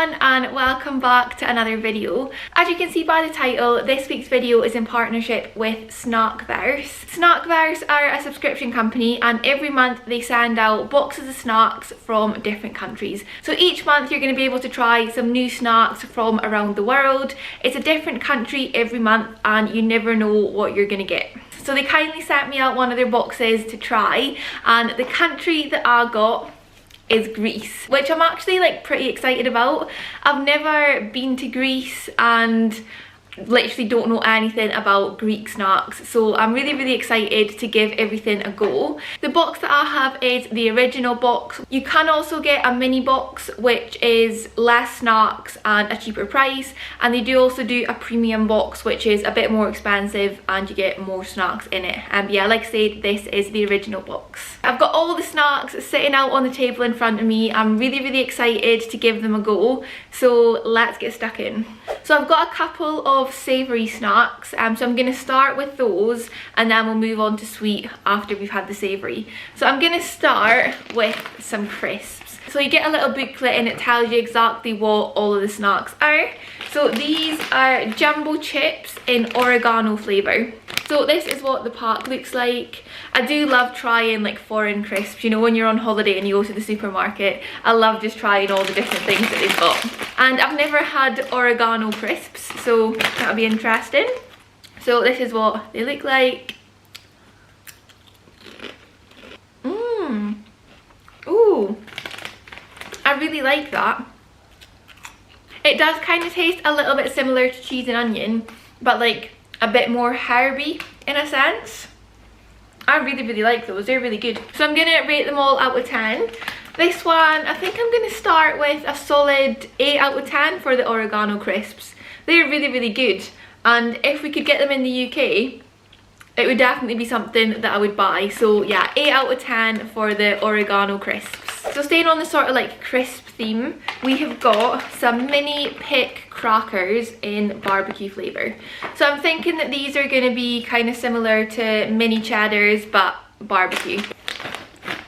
everyone and welcome back to another video. As you can see by the title, this week's video is in partnership with Snackverse. Snackverse are a subscription company and every month they send out boxes of snacks from different countries. So each month you're going to be able to try some new snacks from around the world. It's a different country every month and you never know what you're going to get. So they kindly sent me out one of their boxes to try, and the country that I got is Greece, which I'm actually like pretty excited about. I've never been to Greece and literally don't know anything about Greek snacks, so I'm really excited to give everything a go. The box that I have is the original box. You can also get a mini box which is less snacks and a cheaper price, and they do also do a premium box which is a bit more expensive and you get more snacks in it. Yeah, like I said, this is the original box. I've got all the snacks sitting out on the table in front of me. I'm really excited to give them a go, so let's get stuck in. So I've got a couple of savoury snacks, so I'm going to start with those and then we'll move on to sweet after we've had the savoury. So I'm going to start with some crisps. So you get a little booklet and it tells you exactly what all of the snacks are. So these are jumbo chips in oregano flavour. So this is what the pack looks like. I do love trying like foreign crisps, you know, when you're on holiday and you go to the supermarket. I love just trying all the different things that they've got. And I've never had oregano crisps, so that'll be interesting. So this is what they look like. Ooh, I really like that. It does kind of taste a little bit similar to cheese and onion, but like a bit more herby in a sense. I really like those, they're really good. So I'm gonna rate them all out of 10. This one, I think I'm gonna start with a solid 8 out of 10 for the oregano crisps. They're really good, and if we could get them in the UK, it would definitely be something that I would buy. So yeah, 8 out of 10 for the oregano crisps. So staying on the sort of like crisp theme, we have got some mini pick crackers in barbecue flavour. So I'm thinking that these are going to be kind of similar to mini cheddars but barbecue.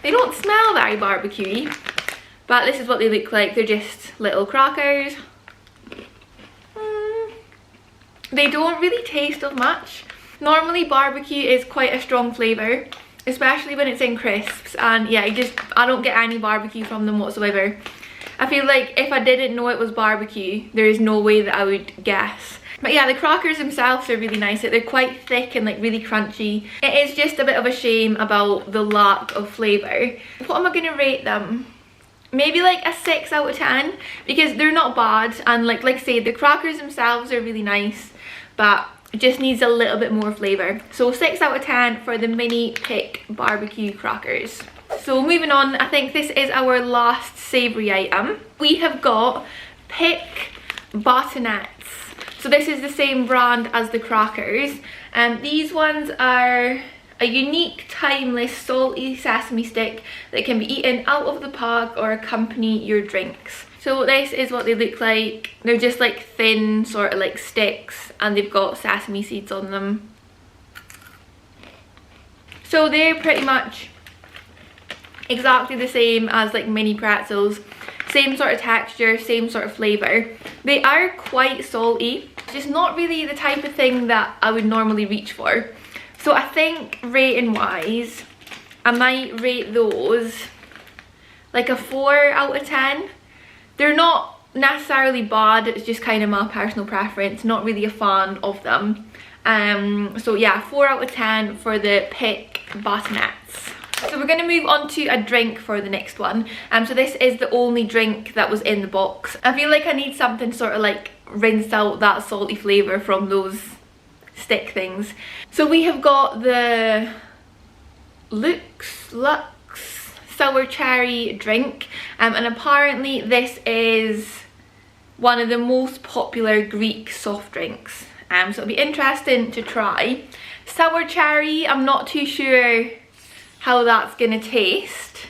They don't smell very barbecuey, but this is what they look like. They're just little crackers. They don't really taste of much. Normally barbecue is quite a strong flavour, especially when it's in crisps, and yeah, I don't get any barbecue from them whatsoever. I feel like if I didn't know it was barbecue, there is no way that I would guess. But yeah, the crackers themselves are really nice. They're quite thick and like really crunchy. It is just a bit of a shame about the lack of flavour. What am I going to rate them? Maybe like a 6 out of 10, because they're not bad, and like I say, the crackers themselves are really nice, but it just needs a little bit more flavour. So 6 out of 10 for the mini pick barbecue crackers. So moving on, I think this is our last savoury item. We have got pick batanettes. So this is the same brand as the crackers, and these ones are a unique, timeless, salty sesame stick that can be eaten out of the pack or accompany your drinks. So this is what they look like. They're just like thin sort of like sticks, and they've got sesame seeds on them. So they're pretty much exactly the same as like mini pretzels. Same sort of texture, same sort of flavour. They are quite salty, just not really the type of thing that I would normally reach for. So I think rating wise, I might rate those like a 4 out of 10. They're not necessarily bad, it's just kind of my personal preference. Not really a fan of them. So yeah, 4 out of 10 for the pick batanettes. So we're going to move on to a drink for the next one. So this is the only drink that was in the box. I feel like I need something sort of like rinse out that salty flavour from those stick things. So we have got the Lux sour cherry drink, and apparently this is one of the most popular Greek soft drinks. So it'll be interesting to try. Sour cherry, I'm not too sure how that's gonna taste.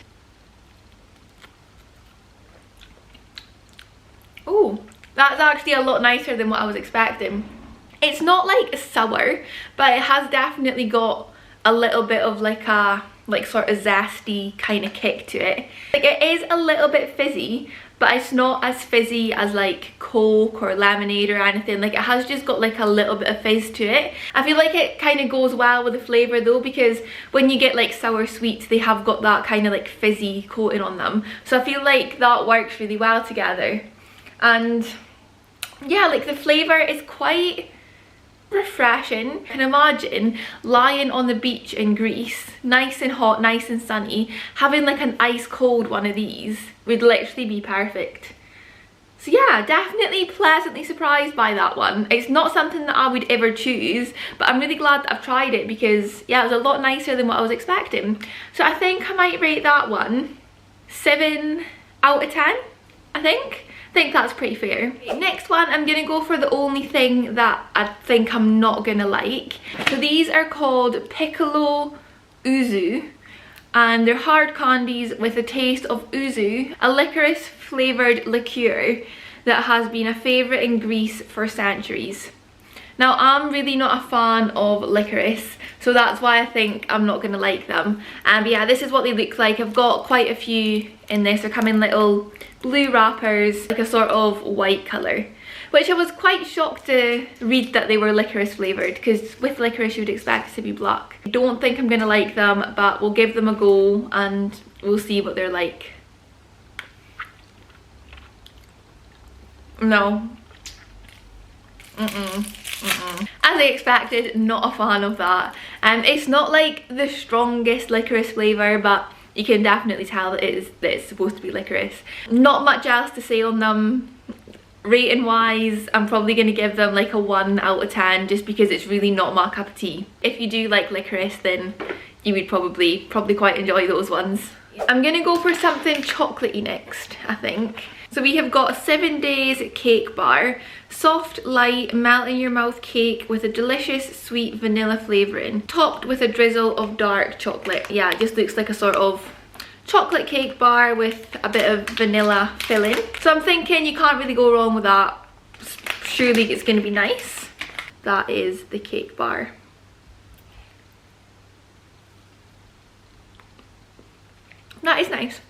Oh, that's actually a lot nicer than what I was expecting. It's not like sour, but it has definitely got a little bit of like a sort of zesty kind of kick to it. Like, it is a little bit fizzy, but it's not as fizzy as like Coke or lemonade or anything. Like, it has just got like a little bit of fizz to it. I feel like it kind of goes well with the flavour though, because when you get like sour sweets, they have got that kind of like fizzy coating on them. So I feel like that works really well together. And yeah, like the flavour is quite refreshing. I can imagine lying on the beach in Greece, nice and hot, nice and sunny, having like an ice cold one of these would literally be perfect. So yeah, definitely pleasantly surprised by that one. It's not something that I would ever choose, but I'm really glad that I've tried it, because yeah, it was a lot nicer than what I was expecting. So I think I might rate that one 7 out of 10, I think that's pretty fair. Next one, I'm gonna go for the only thing that I think I'm not gonna like. So these are called Piccolo Uzu, and they're hard candies with a taste of uzu, a licorice flavoured liqueur that has been a favourite in Greece for centuries. Now, I'm really not a fan of licorice, so that's why I think I'm not gonna like them. But yeah, this is what they look like. I've got quite a few in this. They're come in little blue wrappers, like a sort of white colour, which I was quite shocked to read that they were licorice flavoured, because with licorice you would expect it to be black. I don't think I'm gonna like them, but we'll give them a go and we'll see what they're like. No. As I expected, not a fan of that. It's not like the strongest licorice flavour, but you can definitely tell that it's supposed to be licorice. Not much else to say on them. Rating wise, I'm probably going to give them like a 1 out of 10, just because it's really not my cup of tea. If you do like licorice, then you would probably quite enjoy those ones. I'm going to go for something chocolatey next, I think. So we have got 7 Days Cake Bar. Soft, light, melt in your mouth cake with a delicious sweet vanilla flavouring, topped with a drizzle of dark chocolate. Yeah, it just looks like a sort of chocolate cake bar with a bit of vanilla filling. So I'm thinking you can't really go wrong with that. Surely it's going to be nice. That is the cake bar. That is nice.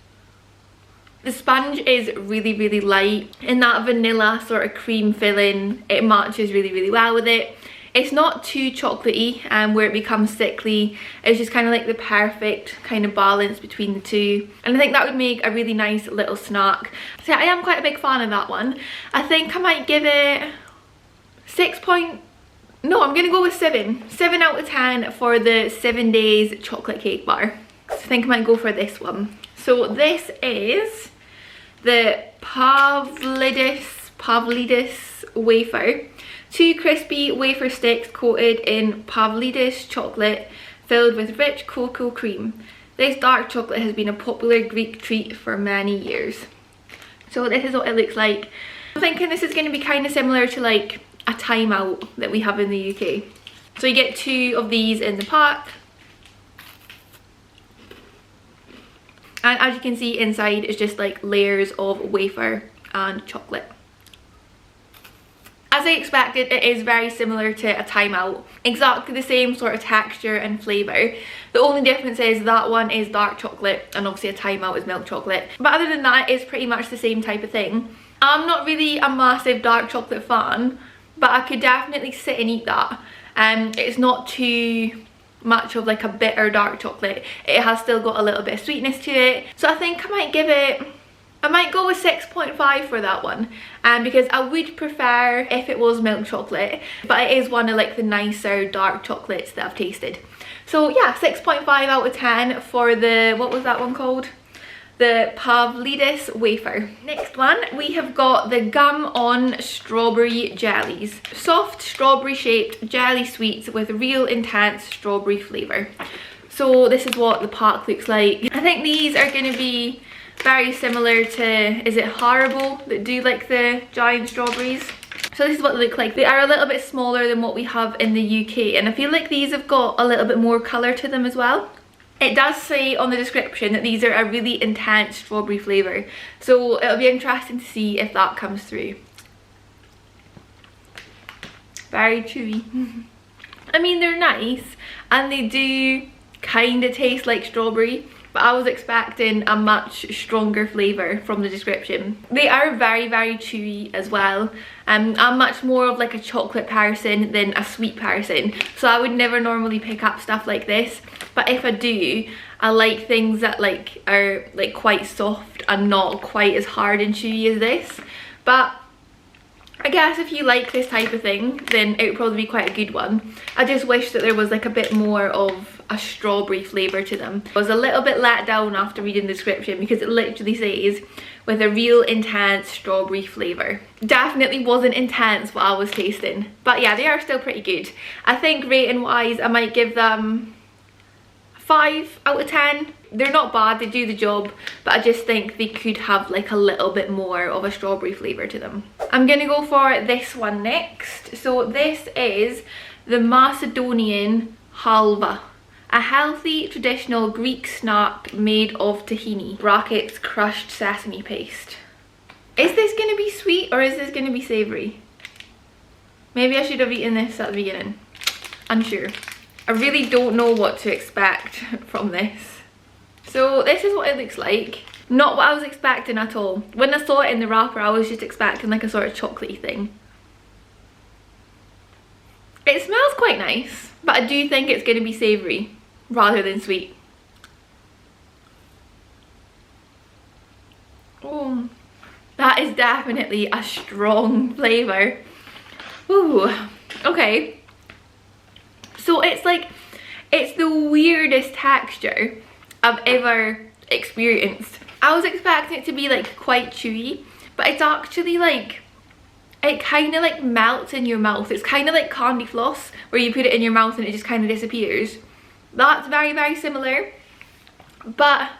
The sponge is really, really light, and that vanilla sort of cream filling, it matches really, really well with it. It's not too chocolatey where it becomes sickly. It's just kind of like the perfect kind of balance between the two, and I think that would make a really nice little snack. So yeah, I am quite a big fan of that one. I think I might give it 6 point... No, I'm gonna go with 7 out of 10 for the 7 Days chocolate cake bar. So I think I might go for this one. So this is the Pavlidis wafer. 2 crispy wafer sticks coated in Pavlidis chocolate filled with rich cocoa cream. This dark chocolate has been a popular Greek treat for many years. So this is what it looks like. I'm thinking this is going to be kind of similar to like a Time Out that we have in the UK. So you get 2 of these in the pack. And as you can see, inside is just like layers of wafer and chocolate. As I expected, it is very similar to a Time Out. Exactly the same sort of texture and flavour. The only difference is that one is dark chocolate and obviously a Time Out is milk chocolate. But other than that, it's pretty much the same type of thing. I'm not really a massive dark chocolate fan, but I could definitely sit and eat that. It's not too much of like a bitter dark chocolate. It has still got a little bit of sweetness to it. So I think I might give it... I might go with 6.5 for that one, because I would prefer if it was milk chocolate, but it is one of like the nicer dark chocolates that I've tasted. So yeah, 6.5 out of 10 for the, what was that one called? The Pavlidis wafer. Next one, we have got the Gum On Strawberry Jellies. Soft strawberry shaped jelly sweets with real intense strawberry flavour. So this is what the pack looks like. I think these are going to be very similar to, is it Haribo that do like the giant strawberries? So this is what they look like. They are a little bit smaller than what we have in the UK, and I feel like these have got a little bit more colour to them as well. It does say on the description that these are a really intense strawberry flavour, so it'll be interesting to see if that comes through. Very chewy. I mean, they're nice and they do kind of taste like strawberry, but I was expecting a much stronger flavour from the description. They are very, very chewy as well. I'm much more of like a chocolate person than a sweet person, so I would never normally pick up stuff like this, but if I do, I like things that like are like quite soft and not quite as hard and chewy as this. But I guess if you like this type of thing, then it would probably be quite a good one. I just wish that there was like a bit more of a strawberry flavour to them. I was a little bit let down after reading the description because it literally says with a real intense strawberry flavour. Definitely wasn't intense what I was tasting. But yeah, they are still pretty good. I think rating wise I might give them 5 out of 10. They're not bad, they do the job, but I just think they could have like a little bit more of a strawberry flavour to them. I'm gonna go for this one next. So this is the Macedonian halva, a healthy traditional Greek snack made of tahini brackets crushed sesame paste. Is this gonna be sweet or is this gonna be savoury? Maybe I should have eaten this at the beginning. Unsure. I really don't know what to expect from this. So this is what it looks like. Not what I was expecting at all. When I saw it in the wrapper, I was just expecting like a sort of chocolatey thing. It smells quite nice, but I do think it's going to be savoury rather than sweet. Oh, that is definitely a strong flavour. Ooh, okay. So it's like, it's the weirdest texture I've ever experienced. I was expecting it to be like quite chewy, but it's actually like, it kind of like melts in your mouth. It's kind of like candy floss where you put it in your mouth and it just kind of disappears. That's very, very similar, but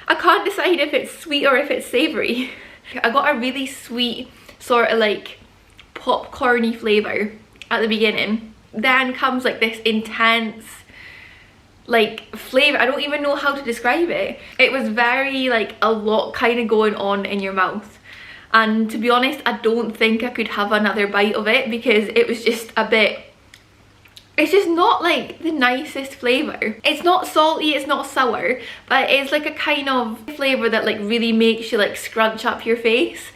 I can't decide if it's sweet or if it's savoury. I got a really sweet sort of like popcorny flavour at the beginning. Then comes like this intense like flavour. I don't even know how to describe it. It was very like a lot kind of going on in your mouth, and to be honest I don't think I could have another bite of it because it was just a bit, it's just not like the nicest flavour. It's not salty, it's not sour, but it's like a kind of flavour that like really makes you like scrunch up your face.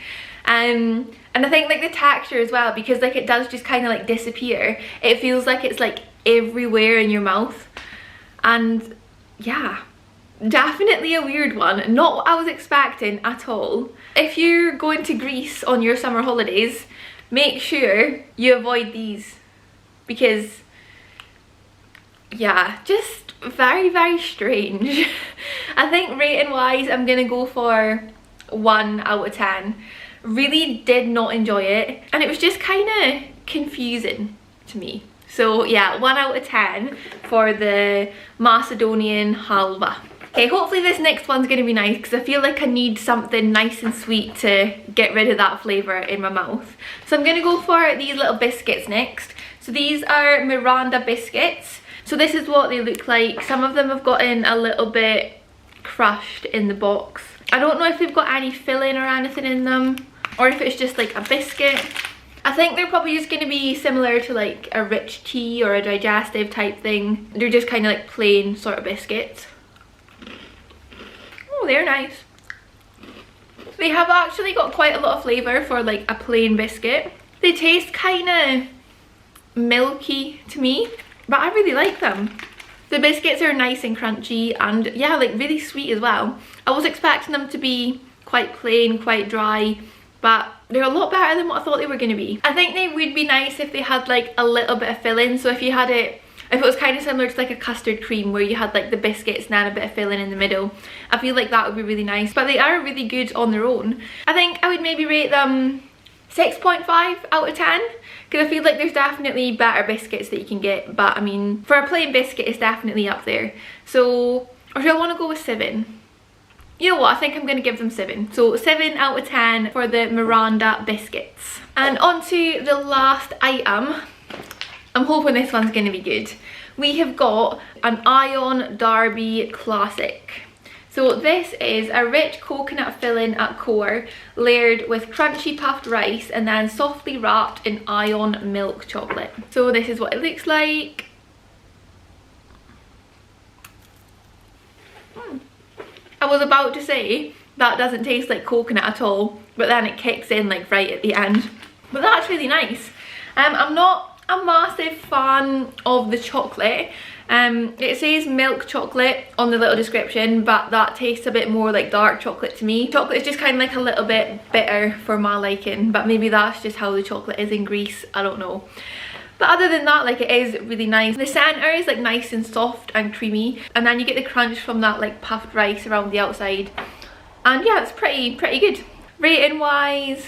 And I think like the texture as well, because like it does just kind of like disappear. It feels like it's like everywhere in your mouth. And yeah, definitely a weird one. Not what I was expecting at all. If you're going to Greece on your summer holidays, make sure you avoid these because yeah, just very, very strange. I think rating wise I'm gonna go for 1 out of 10. Really did not enjoy it, and it was just kind of confusing to me. So yeah, 1 out of 10 for the Macedonian halva. Okay, hopefully this next one's going to be nice because I feel like I need something nice and sweet to get rid of that flavour in my mouth. So I'm going to go for these little biscuits next. So these are Miranda biscuits. So this is what they look like. Some of them have gotten a little bit crushed in the box. I don't know if they've got any filling or anything in them, or if it's just like a biscuit. I think they're probably just going to be similar to like a rich tea or a digestive type thing. They're just kind of like plain sort of biscuits. Oh, they're nice. They have actually got quite a lot of flavour for like a plain biscuit. They taste kind of milky to me, but I really like them. The biscuits are nice and crunchy and yeah, like really sweet as well. I was expecting them to be quite plain, quite dry, but they're a lot better than what I thought they were going to be. I think they would be nice if they had like a little bit of filling. So if you had it, if it was kind of similar to like a custard cream where you had like the biscuits and then a bit of filling in the middle, I feel like that would be really nice. But they are really good on their own. I think I would maybe rate them 6.5 out of 10 because I feel like there's definitely better biscuits that you can get, but I mean for a plain biscuit it's definitely up there. So, or do I want to go with 7? You know what, I think I'm going to give them 7. So 7 out of 10 for the Miranda biscuits. And on to the last item. I'm hoping this one's going to be good. We have got an Ion Derby Classic. So this is a rich coconut filling at core, layered with crunchy puffed rice and then softly wrapped in Ion milk chocolate. So this is what it looks like. I was about to say that doesn't taste like coconut at all, but then it kicks in like right at the end. But that's really nice. I'm not a massive fan of the chocolate. It says milk chocolate on the little description, but that tastes a bit more like dark chocolate to me. Chocolate is just kind of like a little bit bitter for my liking, but maybe that's just how the chocolate is in Greece, I don't know. But other than that, like, it is really nice. The centre is like nice and soft and creamy, and then you get the crunch from that like puffed rice around the outside. And yeah, it's pretty good. Rating wise,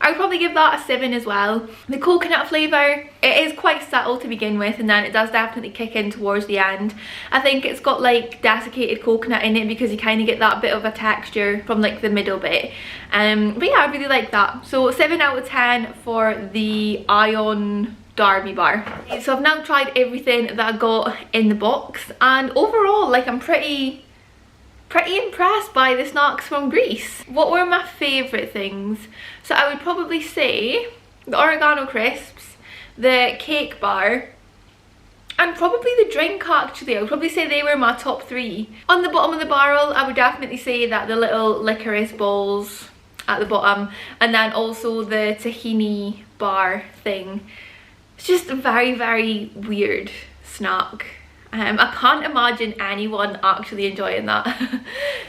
I would probably give that a 7 as well. The coconut flavour, it is quite subtle to begin with, and then it does definitely kick in towards the end. I think it's got like desiccated coconut in it because you kind of get that bit of a texture from like the middle bit. But yeah, I really like that. So 7 out of 10 for the Ion Derby bar. So I've now tried everything that I got in the box, and overall, like, I'm pretty impressed by the snacks from Greece. What were my favourite things? So I would probably say the oregano crisps, the cake bar, and probably the drink actually. I would probably say they were my top 3. On the bottom of the barrel, I would definitely say that the little licorice balls at the bottom, and then also the tahini bar thing. It's just a very weird snack. I can't imagine anyone actually enjoying that.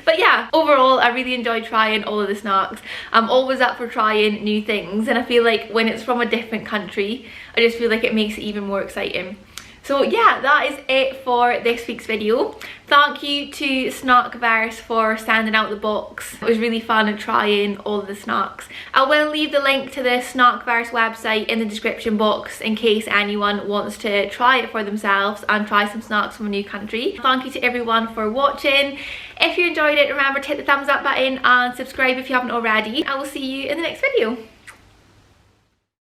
But yeah, overall I really enjoyed trying all of the snacks. I'm always up for trying new things, and I feel like when it's from a different country, I just feel like it makes it even more exciting. So yeah, that is it for this week's video. Thank you to Snackverse for sending out the box. It was really fun trying all of the snacks. I will leave the link to the Snackverse website in the description box in case anyone wants to try it for themselves and try some snacks from a new country. Thank you to everyone for watching. If you enjoyed it, remember to hit the thumbs up button and subscribe if you haven't already. I will see you in the next video.